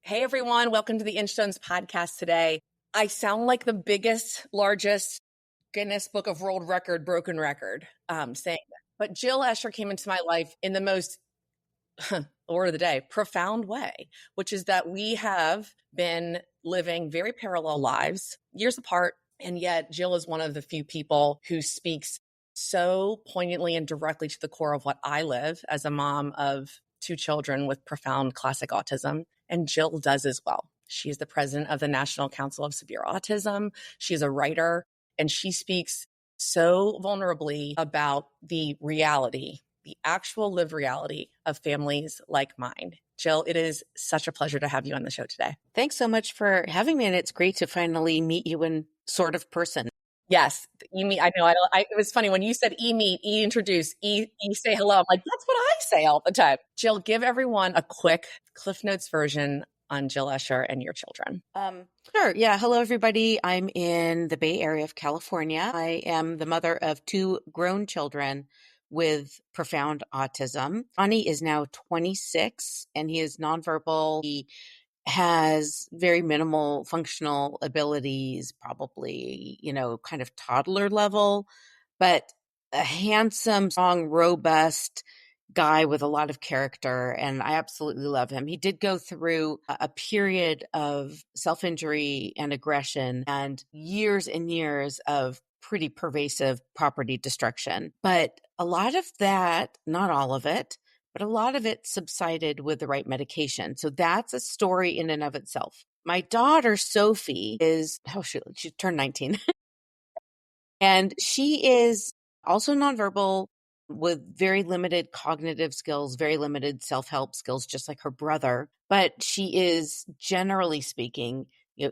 Hey, everyone. Welcome to the Inchstones podcast today. I sound like the biggest, largest Guinness Book of World Record, broken record saying that. But Jill Escher came into my life in the most, word of the day, profound way, which is that we have been living very parallel lives, years apart. And yet Jill is one of the few people who speaks so poignantly and directly to the core of what I live as a mom of two children with profound classic autism. And Jill does as well. She is the president of the National Council of Severe Autism. She's a writer, and she speaks so vulnerably about the reality, the actual lived reality of families like mine. Jill, it is such a pleasure to have you on the show today. Thanks so much for having me. And it's great to finally meet you in sort of person. Yes, E-meet. I know. It was funny when you said E-meet, E-introduce, E-say hello. I'm like, that's what I say all the time. Jill, give everyone a quick Cliff Notes version on Jill Escher and your children. Sure. Yeah. Hello, everybody. I'm in the Bay Area of California. I am the mother of two grown children with profound autism. Ani is now 26 and he is nonverbal. He has very minimal functional abilities, probably, kind of toddler level, but a handsome, strong, robust guy with a lot of character. And I absolutely love him. He did go through a period of self-injury and aggression and years of pretty pervasive property destruction. But a lot of that, not all of it, but a lot of it subsided with the right medication. So that's a story in and of itself. My daughter, Sophie, she turned 19. And she is also nonverbal with very limited cognitive skills, very limited self-help skills, just like her brother. But she is, generally speaking,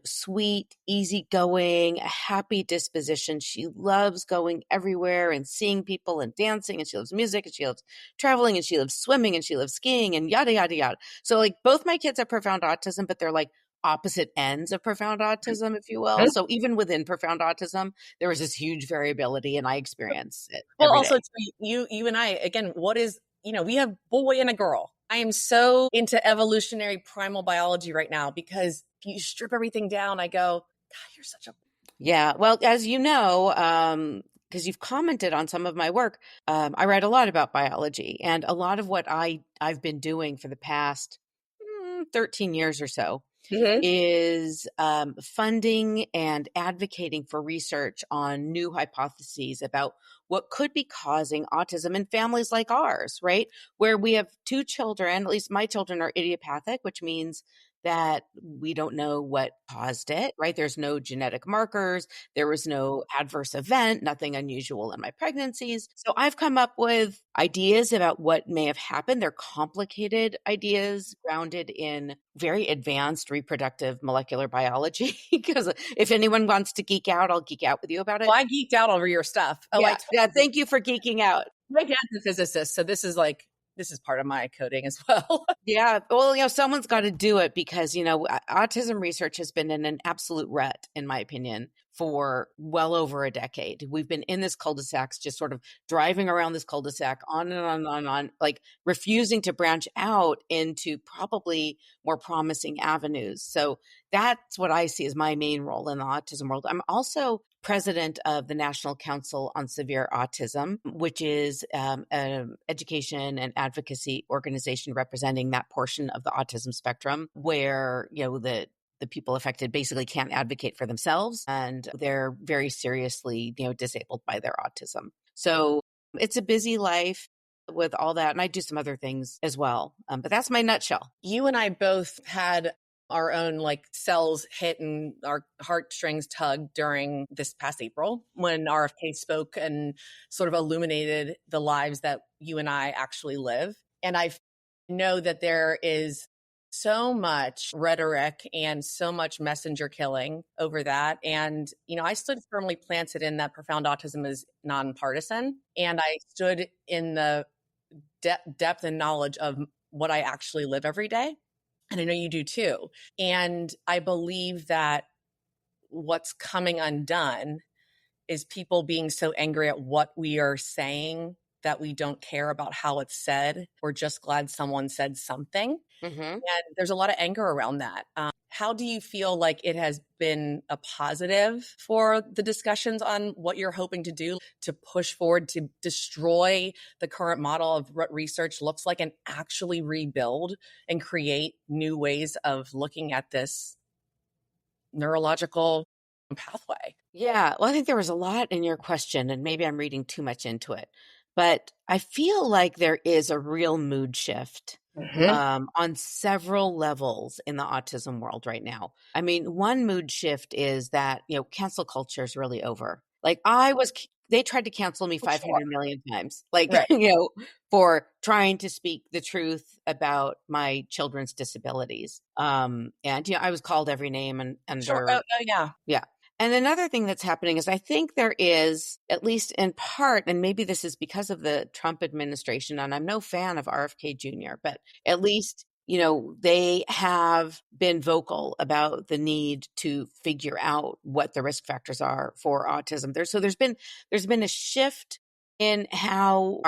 sweet, easygoing, a happy disposition. She loves going everywhere and seeing people and dancing, and she loves music, and she loves traveling, and she loves swimming, and she loves skiing, and yada, yada, yada. So like both my kids have profound autism, but they're like opposite ends of profound autism, if you will. So even within profound autism, there was this huge variability, and I experience it every day. You and I, again, we have boy and a girl. I am so into evolutionary primal biology right now because if you strip everything down, I go, God, you're such a... Yeah. Well, as you know, because you've commented on some of my work, I write a lot about biology, and a lot of what I've been doing for the past 13 years or so is funding and advocating for research on new hypotheses about what could be causing autism in families like ours, right? Where we have two children, at least my children are idiopathic, which means that we don't know what caused it, right? There's no genetic markers. There was no adverse event, nothing unusual in my pregnancies. So I've come up with ideas about what may have happened. They're complicated ideas grounded in very advanced reproductive molecular biology. Because if anyone wants to geek out, I'll geek out with you about it. Well, I geeked out over your stuff. Yeah, thank you for geeking out. My dad's a physicist, so this is part of my coding as well. Yeah. Well, someone's got to do it because, autism research has been in an absolute rut, in my opinion, for well over a decade. We've been in this cul-de-sac, just sort of driving around this cul-de-sac on and on and on, like refusing to branch out into probably more promising avenues. So that's what I see as my main role in the autism world. I'm also president of the National Council on Severe Autism, which is an education and advocacy organization representing that portion of the autism spectrum where, the people affected basically can't advocate for themselves and they're very seriously, disabled by their autism. So it's a busy life with all that. And I do some other things as well. But that's my nutshell. You and I both had our own cells hit and our heartstrings tugged during this past April when RFK spoke and sort of illuminated the lives that you and I actually live. And I know that there is so much rhetoric and so much messenger killing over that. And, I stood firmly planted in that profound autism is nonpartisan. And I stood in the depth and knowledge of what I actually live every day. And I know you do too. And I believe that what's coming undone is people being so angry at what we are saying that we don't care about how it's said. We're just glad someone said something. Hmm. And there's a lot of anger around that. How do you feel like it has been a positive for the discussions on what you're hoping to do to push forward to destroy the current model of what research looks like and actually rebuild and create new ways of looking at this neurological pathway? Yeah, well, I think there was a lot in your question, and maybe I'm reading too much into it. But I feel like there is a real mood shift Hmm. on several levels in the autism world right now. I mean, one mood shift is that, cancel culture is really over. Like, they tried to cancel me For sure. 500 million times, like, Right. for trying to speak the truth about my children's disabilities. And, I was called every name and Sure. Oh, under, oh yeah. yeah. And another thing that's happening is I think there is, at least in part, and maybe this is because of the Trump administration, and I'm no fan of RFK Jr., but at least, they have been vocal about the need to figure out what the risk factors are for autism. There's been a shift in how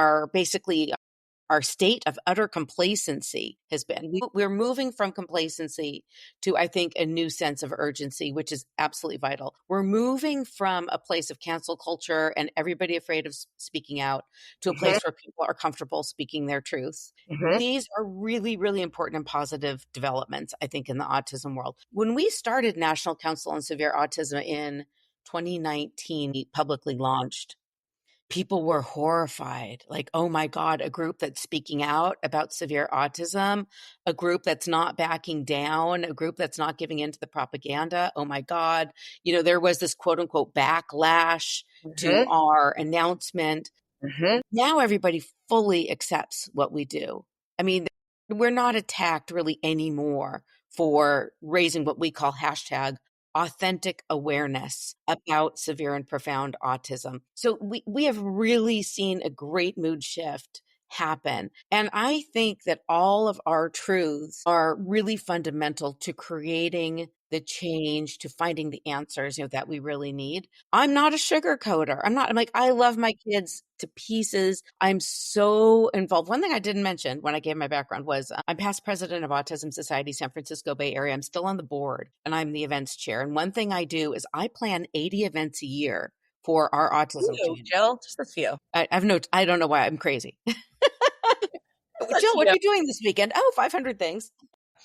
our state of utter complacency has been. We're moving from complacency to, I think, a new sense of urgency, which is absolutely vital. We're moving from a place of cancel culture and everybody afraid of speaking out to a Hmm. place where people are comfortable speaking their truths. Hmm. These are really, really important and positive developments, I think, in the autism world. When we started National Council on Severe Autism in 2019, we publicly launched, people were horrified. Like, oh my God, a group that's speaking out about severe autism, a group that's not backing down, a group that's not giving in to the propaganda. Oh my God. There was this quote unquote backlash to Hmm. our announcement. Hmm. Now everybody fully accepts what we do. I mean, we're not attacked really anymore for raising what we call hashtag authentic awareness about severe and profound autism. So we have really seen a great mood shift happen. And I think that all of our truths are really fundamental to creating the change, to finding the answers, that we really need. I'm not a sugarcoater. I'm like, I love my kids to pieces. I'm so involved. One thing I didn't mention when I gave my background was I'm past president of Autism Society, San Francisco Bay Area. I'm still on the board and I'm the events chair. And one thing I do is I plan 80 events a year for our autism Few, community. Jill, just a few. I don't know why I'm crazy. Just a Jill, what are few. you doing this weekend? Oh, 500 things.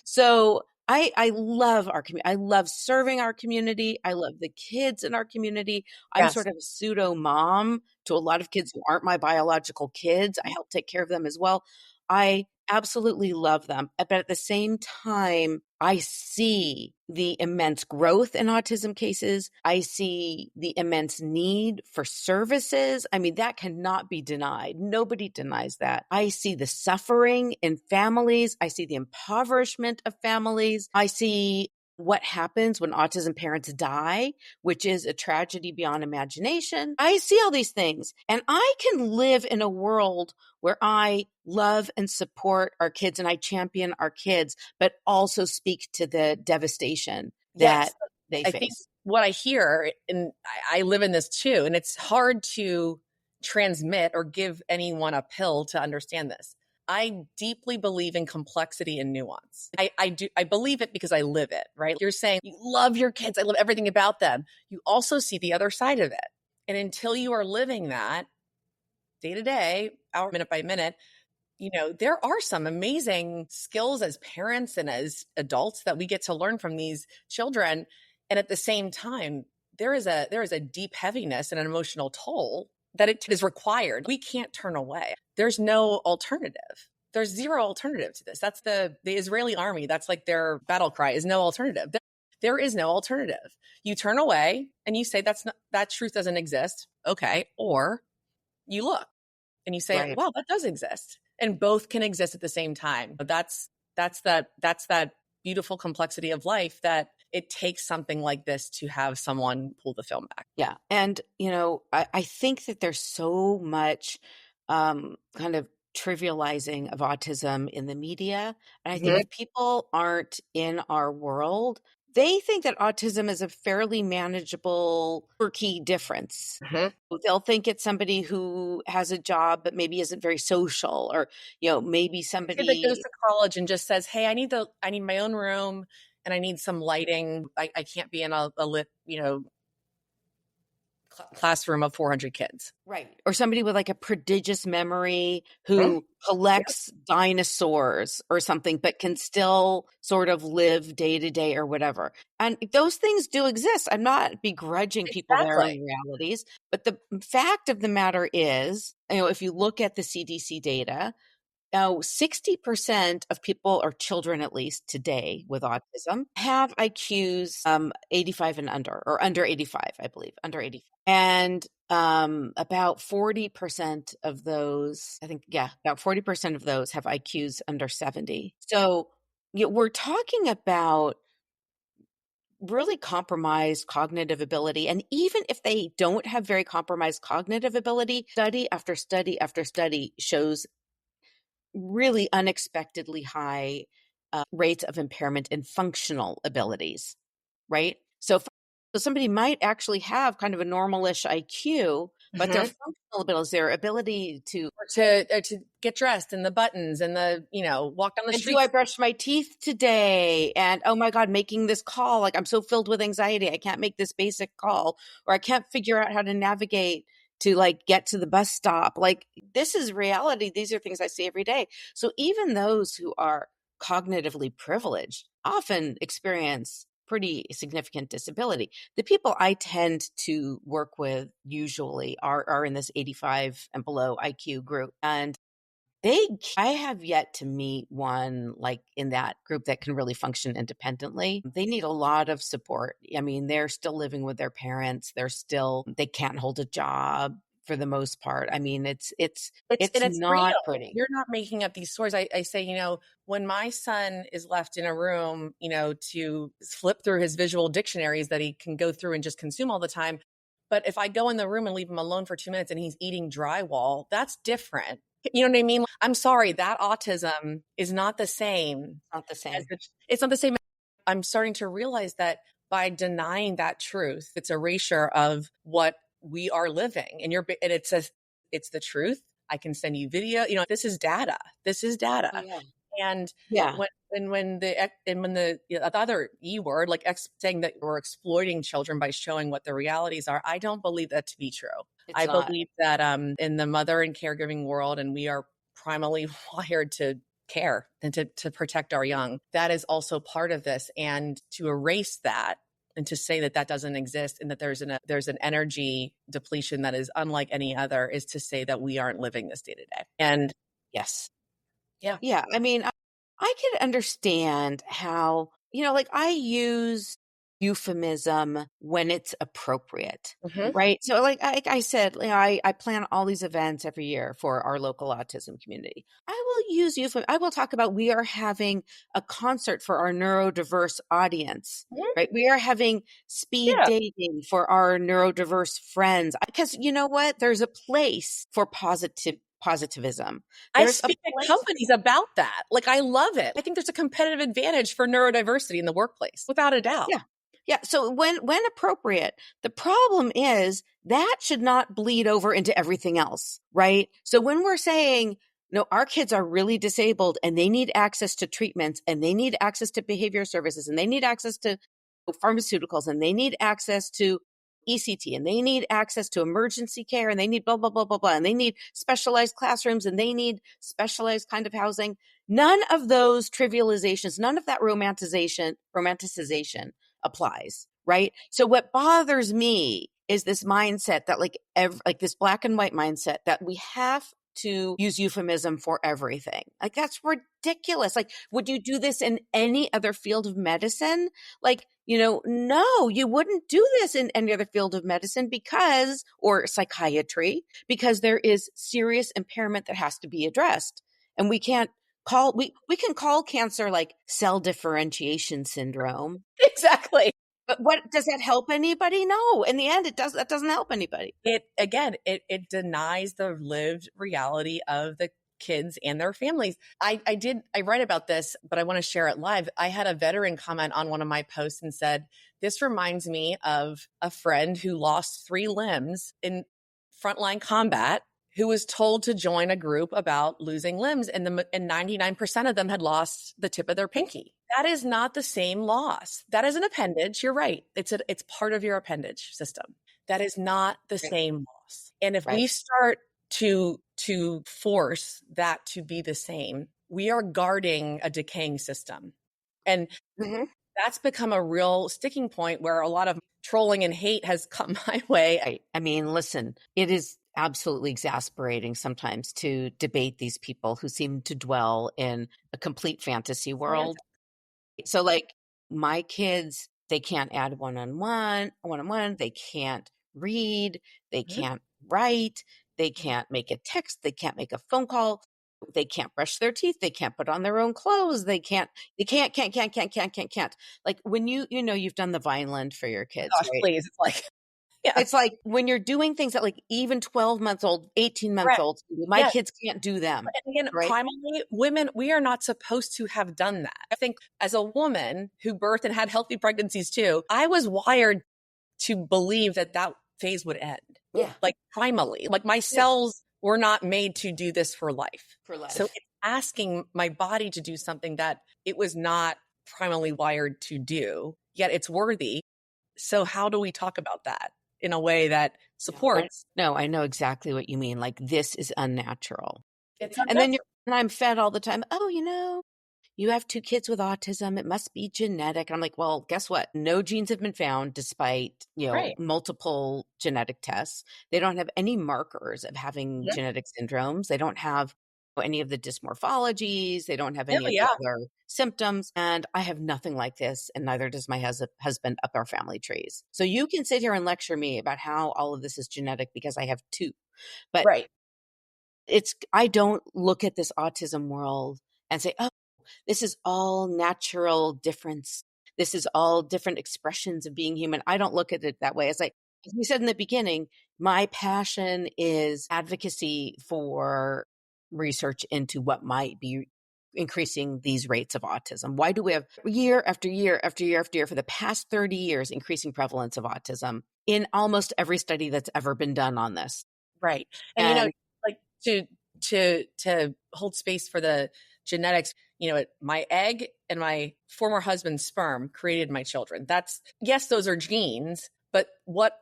So I love our community. I love serving our community. I love the kids in our community. I'm Yes. sort of a pseudo mom to a lot of kids who aren't my biological kids. I help take care of them as well. I absolutely love them. But at the same time, I see the immense growth in autism cases. I see the immense need for services. I mean, that cannot be denied. Nobody denies that. I see the suffering in families. I see the impoverishment of families. I see what happens when autism parents die, which is a tragedy beyond imagination. I see all these things, and I can live in a world where I love and support our kids and I champion our kids, but also speak to the devastation that Yes. they I think face. what I hear, and I live in this too, and it's hard to transmit or give anyone a pill to understand this. I deeply believe in complexity and nuance. I do. I believe it because I live it, right? You're saying you love your kids. I love everything about them. You also see the other side of it. And until you are living that day to day, hour, minute by minute, there are some amazing skills as parents and as adults that we get to learn from these children. And at the same time, there is a deep heaviness and an emotional toll that it is required. We can't turn away. There's no alternative. There's zero alternative to this. That's the Israeli army. That's like their battle cry is no alternative. There is no alternative. You turn away and you say that truth doesn't exist. Okay. Or you look and you say, Right. "Wow, that does exist," and both can exist at the same time. But that's that beautiful complexity of life that it takes something like this to have someone pull the film back. Yeah. And, I think that there's so much kind of trivializing of autism in the media. And I think Mhm. if people aren't in our world, they think that autism is a fairly manageable, quirky difference. Mhm. They'll think it's somebody who has a job but maybe isn't very social, or maybe A kid that goes somebody. to college and just says, "Hey, I need my own room and I need some lighting. I can't be in a lit, classroom of 400 kids." Right. Or somebody with like a prodigious memory Mhm. who Yep, collects dinosaurs or something, but can still sort of live day to day or whatever. And those things do exist. I'm not begrudging people their exactly. own realities. But the fact of the matter is, if you look at the CDC data, now, 60% of people, or children at least today with autism, have IQs 85 and under, or under 85, I believe, under 85. And about 40% of those, I think, yeah, about 40% of those have IQs under 70. So we're talking about really compromised cognitive ability. And even if they don't have very compromised cognitive ability, study after study after study shows really unexpectedly high rates of impairment in functional abilities, right? So somebody might actually have kind of a normalish IQ, but their Mhm. functional abilities, their ability to, Or to get dressed and the buttons and walk down the and do I streets. brush my teeth today? And oh my God, making this call, like I'm so filled with anxiety, I can't make this basic call, or I can't figure out how to navigate to like get to the bus stop. Like this is reality. These are things I see every day. So even those who are cognitively privileged often experience pretty significant disability. The people I tend to work with usually are in this 85 and below IQ group. And I have yet to meet one like in that group that can really function independently. They need a lot of support. I mean, they're still living with their parents. They can't hold a job for the most part. I mean, it's It's not real. pretty. You're not making up these stories. I say, when my son is left in a room, to flip through his visual dictionaries that he can go through and just consume all the time. But if I go in the room and leave him alone for 2 minutes and he's eating drywall, that's different. You know what I mean? I'm sorry, that autism is not the same Not the as same. it's not the same. I'm starting to realize that by denying that truth, it's erasure of what we are living. And it's the truth. I can send you video. This is data. This is data. Oh yeah. And Yeah, when the other E word, like saying that we're exploiting children by showing what the realities are, I don't believe that to be true. it's I not. believe that in the mother and caregiving world, and we are primarily wired to care and to protect our young. That is also part of this, and to erase that and to say that that doesn't exist and that there's an energy depletion that is unlike any other is to say that we aren't living this day to day. And Yes. yeah. Yeah, I mean, I can understand how, like I use euphemism when it's appropriate, Mhm. right? So, like I said, I plan all these events every year for our local autism community. I will use euphemism. I will talk about we are having a concert for our neurodiverse audience, Mhm. right? We are having speed Yeah. dating for our neurodiverse friends. Because you know what? There's a place for positivism. I There's a speak at place. companies about that. Like, I love it. I think there's a competitive advantage for neurodiversity in the workplace, without a doubt. Yeah. Yeah. So when appropriate, the problem is that should not bleed over into everything else, right? So when we're saying, no, our kids are really disabled and they need access to treatments and they need access to behavior services and they need access to pharmaceuticals and they need access to ECT and they need access to emergency care and they need blah, blah, blah, blah, blah. And they need specialized classrooms and they need specialized kind of housing. None of those trivializations, none of that romanticization applies, right? So what bothers me is this mindset that like this black and white mindset that we have to use euphemism for everything. Like that's ridiculous. Like would you do this in any other field of medicine? Like, no, you wouldn't do this in any other field of medicine or psychiatry, because there is serious impairment that has to be addressed. And we can call cancer like cell differentiation syndrome. Exactly. But what does that help anybody? No. In the end, that doesn't help anybody. It again, it denies the lived reality of the kids and their families. I write about this, but I want to share it live. I had a veteran comment on one of my posts and said, this reminds me of a friend who lost 3 limbs in frontline combat, who was told to join a group about losing limbs, and 99% of them had lost the tip of their pinky. That is not the same loss. That is an appendage. You're right. It's part of your appendage system. That is not the same loss. And if we start to force that to be the same, we are guarding a decaying system. And that's become a real sticking point where a lot of trolling and hate has come my way. Right. I mean, listen, it is absolutely exasperating sometimes to debate these people who seem to dwell in a complete fantasy world. So like my kids, they can't add one-on-one, they can't read, they can't write, they can't make a text, they can't make a phone call, they can't brush their teeth, they can't put on their own clothes, they can't. Like when you've done the Vineland for your kids, Gosh, right? please. It's like, yeah. It's like when you're doing things that like even 12 months old, 18 months old, my kids can't do them. And again, right? primarily women, we are not supposed to have done that. I think as a woman who birthed and had healthy pregnancies too, I was wired to believe that phase would end. Yeah. Like primally, like my cells were not made to do this for life. So it's asking my body to do something that it was not primally wired to do, yet it's worthy. So how do we talk about that in a way that supports? No, I know exactly what you mean. Like this is unnatural. It's and then I'm fed all the time. Oh, you have 2 kids with autism. It must be genetic. And I'm like, well, guess what? No genes have been found despite, multiple genetic tests. They don't have any markers of having genetic syndromes. They don't have any of the dysmorphologies. They don't have any of the other symptoms. And I have nothing like this. And neither does my husband up our family trees. So you can sit here and lecture me about how all of this is genetic because I have 2. But I don't look at this autism world and say, oh, this is all natural difference. This is all different expressions of being human. I don't look at it that way. As we said in the beginning, my passion is advocacy for research into what might be increasing these rates of autism. Why do we have year after year after year after year for the past 30 years increasing prevalence of autism in almost every study that's ever been done on this? Right. And like to hold space for the genetics, my egg and my former husband's sperm created my children. Yes, those are genes, but what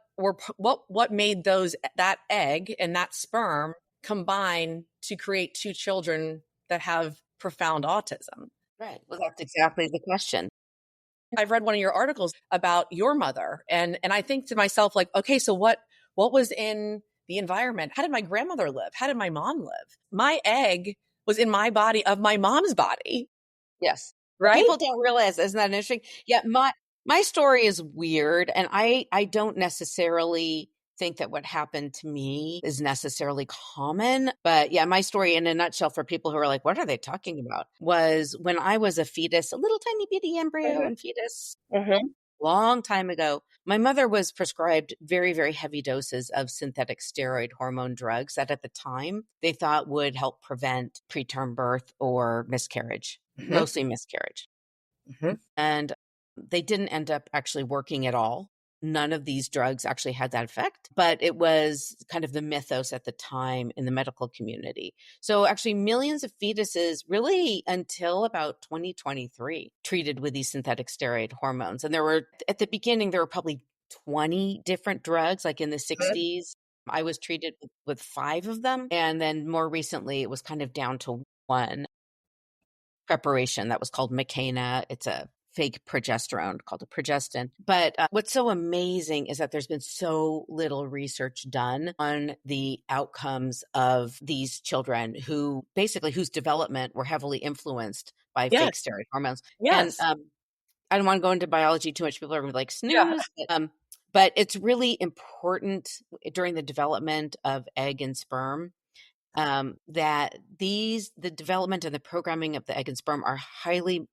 made that egg and that sperm combine to create 2 children that have profound autism? Right. Well, that's exactly the question. I've read one of your articles about your mother, and I think to myself, like, okay, so what was in the environment? How did my grandmother live? How did my mom live? My egg was in my body of my mom's body. Yes. Right? People don't realize, isn't that interesting? Yeah, my story is weird, and I don't necessarily think that what happened to me is necessarily common. But yeah, my story in a nutshell for people who are like, what are they talking about? Was when I was a fetus, a little tiny bitty embryo and fetus, long time ago, my mother was prescribed very, very heavy doses of synthetic steroid hormone drugs that at the time they thought would help prevent preterm birth or miscarriage, mostly miscarriage. And they didn't end up actually working at all. None of these drugs actually had that effect, but it was kind of the mythos at the time in the medical community. So actually millions of fetuses really until about 2023 treated with these synthetic steroid hormones. And at the beginning, there were probably 20 different drugs, like in the 60s. I was treated with 5 of them. And then more recently, it was kind of down to 1 preparation that was called Makena. It's a fake progesterone called a progestin. But what's so amazing is that there's been so little research done on the outcomes of these children whose development were heavily influenced by fake steroid hormones. And I don't want to go into biology too much. People are like, snooze. But it's really important during the development of egg and sperm that the development and the programming of the egg and sperm are highly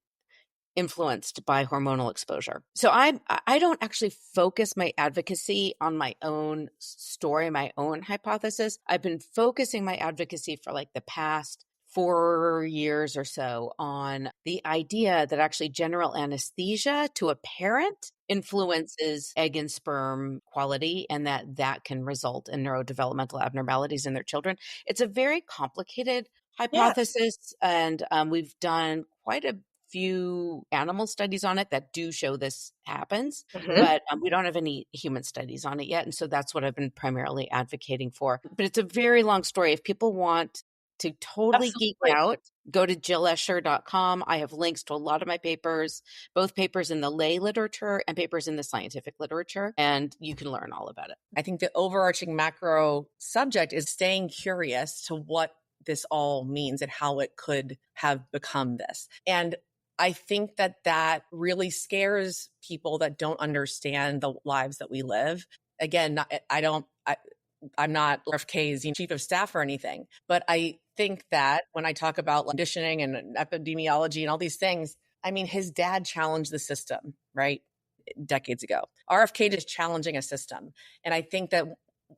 influenced by hormonal exposure. So I don't actually focus my advocacy on my own story, my own hypothesis. I've been focusing my advocacy for like the past 4 years or so on the idea that actually general anesthesia to a parent influences egg and sperm quality, and that can result in neurodevelopmental abnormalities in their children. It's a very complicated Yes. hypothesis, and we've done quite a few animal studies on it that do show this happens, Mhm. but we don't have any human studies on it yet. And so that's what I've been primarily advocating for. But it's a very long story. If people want to totally geek Absolutely. out, go to jillesher.com. I have links to a lot of my papers, both papers in the lay literature and papers in the scientific literature, and you can learn all about it. I think the overarching macro subject is staying curious to what this all means and how it could have become this. And I think that that really scares people that don't understand the lives that we live. Again, I'm not RFK's chief of staff or anything, but I think that when I talk about conditioning and epidemiology and all these things, I mean, his dad challenged the system, right? Decades ago. RFK is challenging a system. And I think that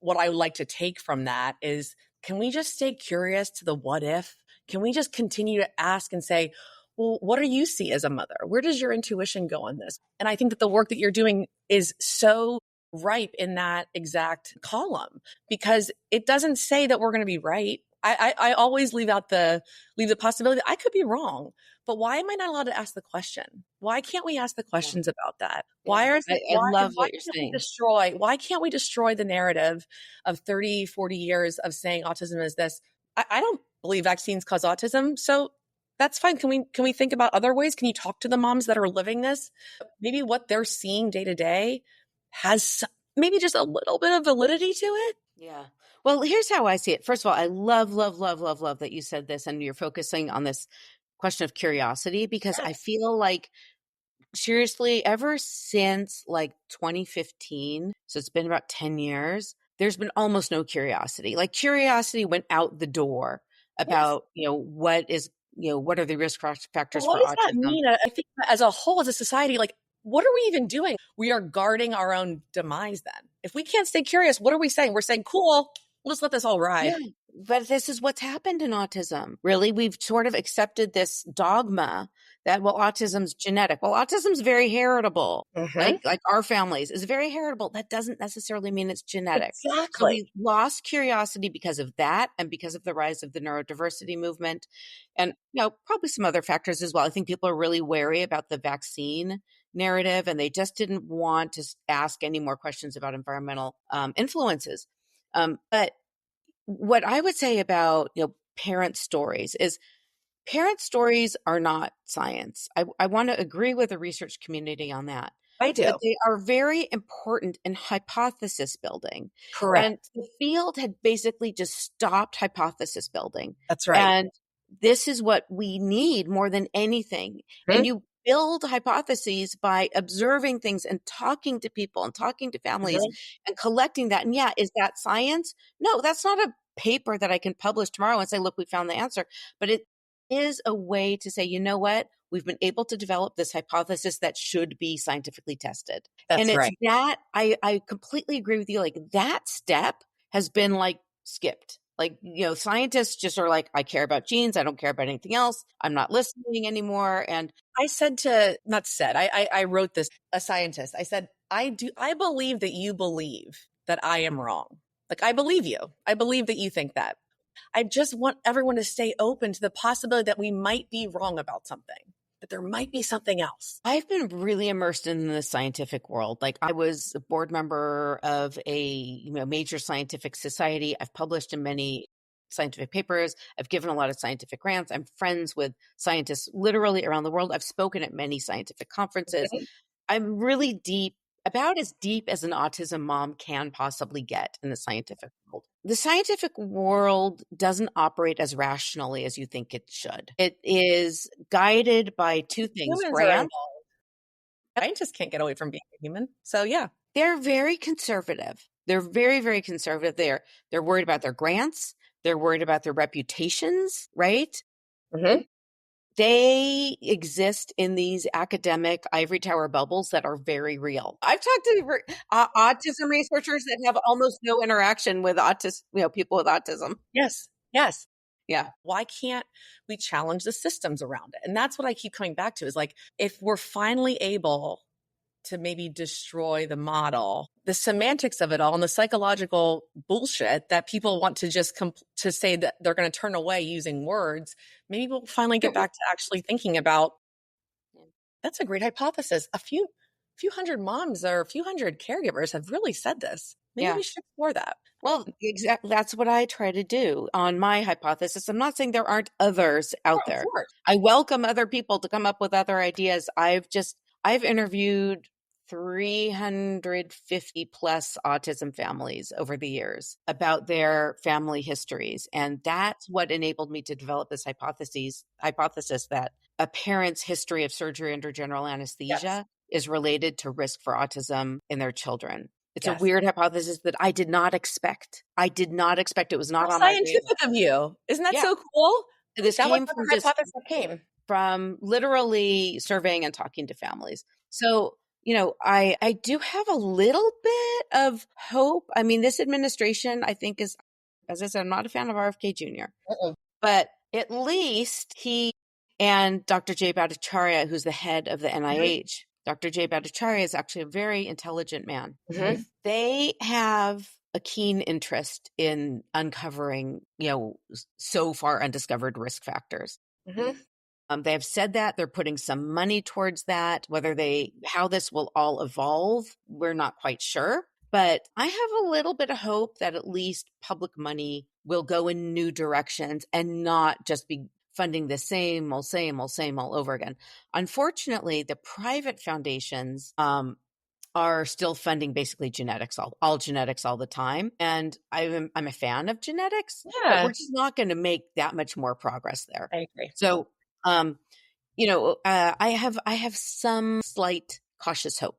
what I would like to take from that is, can we just stay curious to the what if? Can we just continue to ask and say, well, what do you see as a mother? Where does your intuition go on this? And I think that the work that you're doing is so ripe in that exact column, because it doesn't say that we're going to be right. I always leave the possibility that I could be wrong, but why am I not allowed to ask the question? Why can't we ask the Yeah. questions about that? Yeah. I love what you're saying. Why can't we destroy the narrative of 30, 40 years of saying autism is this? I don't believe vaccines cause autism. So that's fine. Can we think about other ways? Can you talk to the moms that are living this? Maybe what they're seeing day to day has maybe just a little bit of validity to it. Yeah. Well, here's how I see it. First of all, I love, love, love, love, love that you said this and you're focusing on this question of curiosity, because I feel like seriously, ever since like 2015, so it's been about 10 years, there's been almost no curiosity. Like curiosity went out the door Yes. about, what are the risk But factors what for does that autism? mean? I think as a whole, as a society, like, what are we even doing? We are guarding our own demise then. If we can't stay curious, what are we saying? We're saying, cool, we'll just let this all Yeah, ride. but this is what's happened in autism. Really, we've sort of accepted this dogma that, well, autism's genetic. Well, autism's very heritable. Hmm. Like our families is very heritable. That doesn't necessarily mean it's genetic. So Exactly. we lost curiosity because of that, and because of the rise of the neurodiversity movement, and probably some other factors as well. I think people are really wary about the vaccine narrative, and they just didn't want to ask any more questions about environmental influences. But what I would say about, parent stories is parent stories are not science. I want to agree with the research community on that. I But do. they are very important in hypothesis building. Correct. And the field had basically just stopped hypothesis building. That's right. And this is what we need more than anything. And Mhm. you build hypotheses by observing things and talking to people and talking to families Mhm. and collecting that. And yeah, is that science? No, that's not a paper that I can publish tomorrow and say, look, we found the answer. But it is a way to say, you know what? We've been able to develop this hypothesis that should be scientifically tested. And That's it's right. that I completely agree with you. Like that step has been like skipped. Like, scientists just are like, I care about genes. I don't care about anything else. I'm not listening anymore. And I said to, not said, I wrote this, a scientist. I said, I believe that you believe that I am wrong. Like, I believe you. I believe that you think that. I just want everyone to stay open to the possibility that we might be wrong about something, that there might be something else. I've been really immersed in the scientific world. Like I was a board member of a major scientific society. I've published in many scientific papers. I've given a lot of scientific grants. I'm friends with scientists literally around the world. I've spoken at many scientific conferences. Mhm. I'm really deep, about as deep as an autism mom can possibly get in the scientific world. The scientific world doesn't operate as rationally as you think it should. It is guided by two things: Humans are grant. involved. Scientists can't get away from being a human. So, yeah. They're very conservative. They're very, very conservative. They're worried about their grants. They're worried about their reputations, right? Hmm. They exist in these academic ivory tower bubbles that are very real. I've talked to autism researchers that have almost no interaction with people with autism. Yes. Yes. Yeah. Why can't we challenge the systems around it? And that's what I keep coming back to is like, if we're finally able to maybe destroy the model, the semantics of it all and the psychological bullshit that people want to just to say that they're going to turn away using words, maybe we'll finally get back to actually thinking about that's a great hypothesis. A few hundred moms or a few hundred caregivers have really said this. Maybe Yeah. we should explore that. Well, exactly. That's what I try to do on my hypothesis. I'm not saying there aren't others Oh, out of there. course. I welcome other people to come up with other ideas. I've interviewed 350 plus autism families over the years about their family histories. And that's what enabled me to develop this hypothesis that a parent's history of surgery under general Yes. anesthesia is related to risk for autism in their children. It's a Yes. weird hypothesis that I did not expect. I did not expect. It was How not on my radar. scientific of you. Isn't that Yeah. so cool? This That was came not from the just hypothesis that came. from literally surveying and talking to families. So, I do have a little bit of hope. I mean, this administration, I think is, as I said, I'm not a fan of RFK Jr., Uh-oh. but at least he and Dr. Jay Bhattacharya, who's the head of the Mhm. NIH, Dr. Jay Bhattacharya is actually a very intelligent man. Mhm. They have a keen interest in uncovering, so far undiscovered risk factors. Mhm. They have said that they're putting some money towards that. How this will all evolve, we're not quite sure. But I have a little bit of hope that at least public money will go in new directions and not just be funding the same old all over again. Unfortunately, the private foundations are still funding basically genetics, all genetics all the time. And I'm a fan of genetics, but Yeah, we're just not going to make that much more progress there. I agree. So, um, I have some slight cautious hope.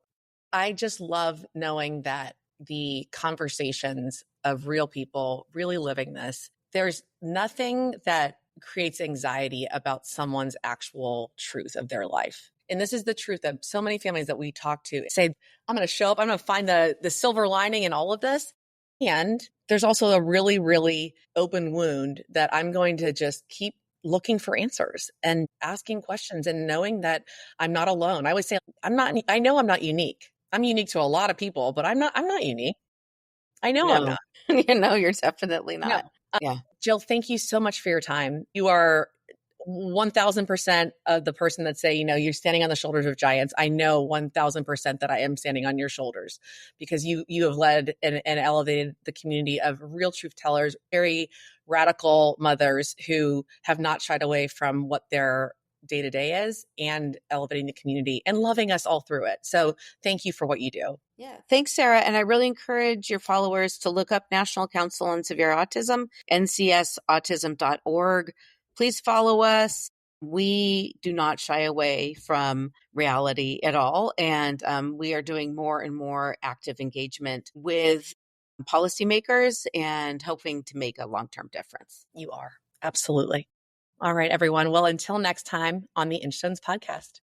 I just love knowing that the conversations of real people really living this, there's nothing that creates anxiety about someone's actual truth of their life. And this is the truth that so many families that we talk to say, I'm going to show up, I'm going to find the silver lining in all of this. And there's also a really, really open wound that I'm going to just keep looking for answers and asking questions and knowing that I'm not alone. I always say, I know I'm not unique. I'm unique to a lot of people, but I'm not unique. I know I'm No, not. you're definitely No. not. Yeah. Jill, thank you so much for your time. You are 1000% of the person that say, you're standing on the shoulders of giants. I know 1000% that I am standing on your shoulders because you have led and elevated the community of real truth tellers, very radical mothers who have not shied away from what their day to day is and elevating the community and loving us all through it. So thank you for what you do. Yeah. Thanks, Sarah. And I really encourage your followers to look up National Council on Severe Autism, ncsautism.org. Please follow us. We do not shy away from reality at all. And we are doing more and more active engagement with policymakers and hoping to make a long-term difference. You are. Absolutely. All right, everyone. Well, until next time on the Inchtones podcast.